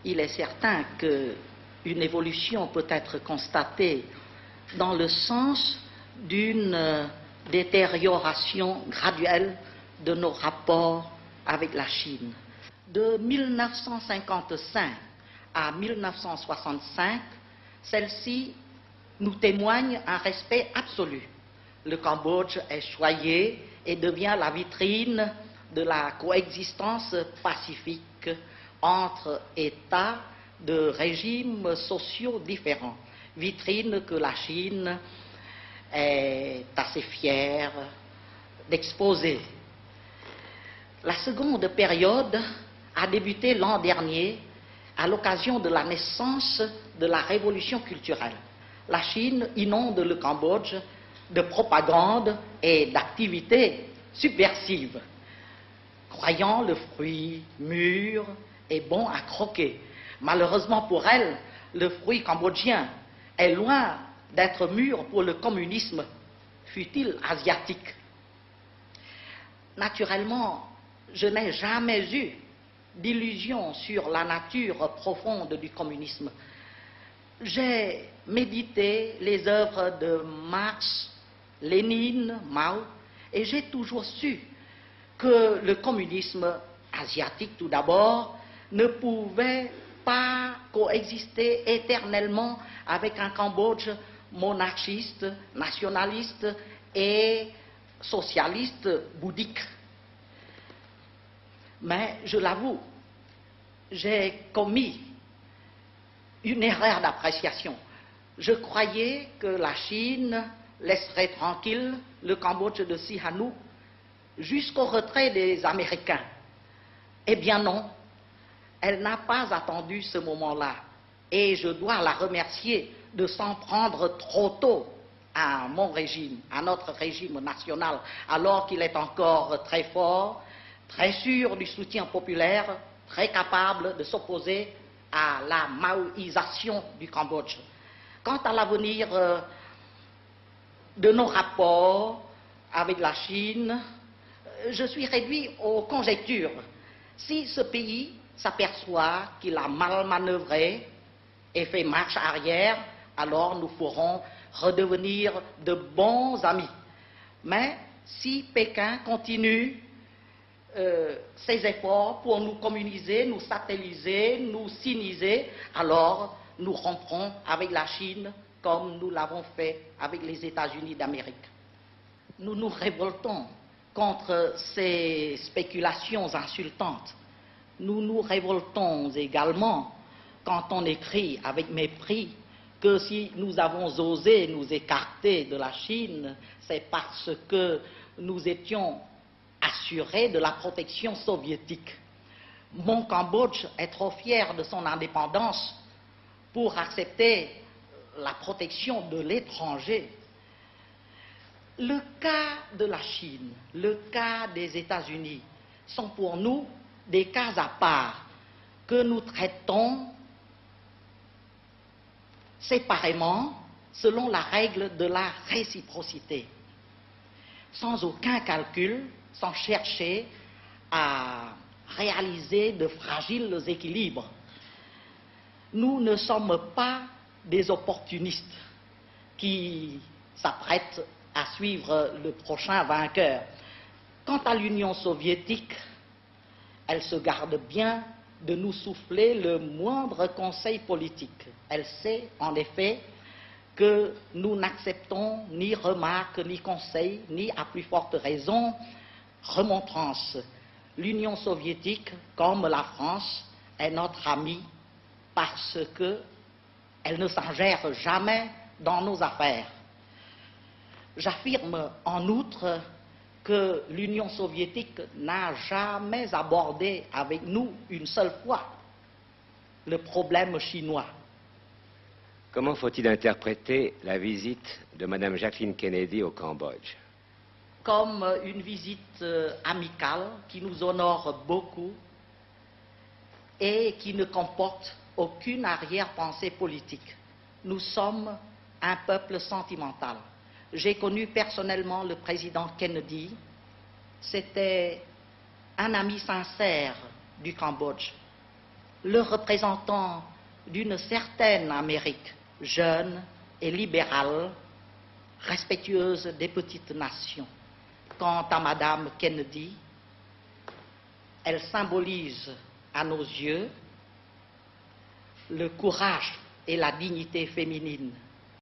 il est certain qu'une évolution peut être constatée dans le sens d'une détérioration graduelle de nos rapports avec la Chine. De 1955 à 1965, celle-ci nous témoigne un respect absolu. Le Cambodge est choyé et devient la vitrine de la coexistence pacifique entre États de régimes sociaux différents. Vitrine que la Chine est assez fière d'exposer. La seconde période a débuté l'an dernier à l'occasion de la naissance de la révolution culturelle. La Chine inonde le Cambodge de propagande et d'activités subversives, croyant le fruit mûr et bon à croquer. Malheureusement pour elle, le fruit cambodgien est loin d'être mûr pour le communisme, fût-il asiatique. Naturellement, je n'ai jamais eu d'illusion sur la nature profonde du communisme. J'ai médité les œuvres de Marx, Lénine, Mao, et j'ai toujours su que le communisme asiatique, tout d'abord, ne pouvait pas coexister éternellement avec un Cambodge monarchiste, nationaliste et socialiste bouddhique. Mais je l'avoue, j'ai commis une erreur d'appréciation. Je croyais que la Chine laisserait tranquille le Cambodge de Sihanouk jusqu'au retrait des Américains. Eh bien non, elle n'a pas attendu ce moment-là. Et je dois la remercier de s'en prendre trop tôt à mon régime, à notre régime national, alors qu'il est encore très fort, très sûr du soutien populaire, très capable de s'opposer à la maoïsation du Cambodge. Quant à l'avenir de nos rapports avec la Chine, je suis réduit aux conjectures. Si ce pays s'aperçoit qu'il a mal manœuvré et fait marche arrière, alors nous pourrons redevenir de bons amis. Mais si Pékin continue ses efforts pour nous communiser, nous satelliser, nous siniser, alors nous romprons avec la Chine comme nous l'avons fait avec les États-Unis d'Amérique. Nous nous révoltons contre ces spéculations insultantes. Nous nous révoltons également quand on écrit avec mépris que si nous avons osé nous écarter de la Chine, c'est parce que nous étions assurés de la protection soviétique. Mon Cambodge est trop fier de son indépendance pour accepter la protection de l'étranger. Le cas de la Chine, le cas des États-Unis sont pour nous des cas à part que nous traitons séparément selon la règle de la réciprocité, sans aucun calcul, sans chercher à réaliser de fragiles équilibres. Nous ne sommes pas des opportunistes qui s'apprêtent à suivre le prochain vainqueur. Quant à l'Union soviétique, elle se garde bien de nous souffler le moindre conseil politique. Elle sait en effet que nous n'acceptons ni remarques, ni conseils, ni à plus forte raison remontrances. L'Union soviétique, comme la France, est notre amie parce qu'elle ne s'ingère jamais dans nos affaires. J'affirme en outre que l'Union soviétique n'a jamais abordé avec nous une seule fois le problème chinois. Comment faut-il interpréter la visite de Mme Jacqueline Kennedy au Cambodge? Comme une visite amicale qui nous honore beaucoup et qui ne comporte aucune arrière-pensée politique. Nous sommes un peuple sentimental. J'ai connu personnellement le président Kennedy. C'était un ami sincère du Cambodge. le représentant d'une certaine Amérique jeune et libérale, respectueuse des petites nations. Quant à Madame Kennedy, elle symbolise à nos yeux le courage et la dignité féminine.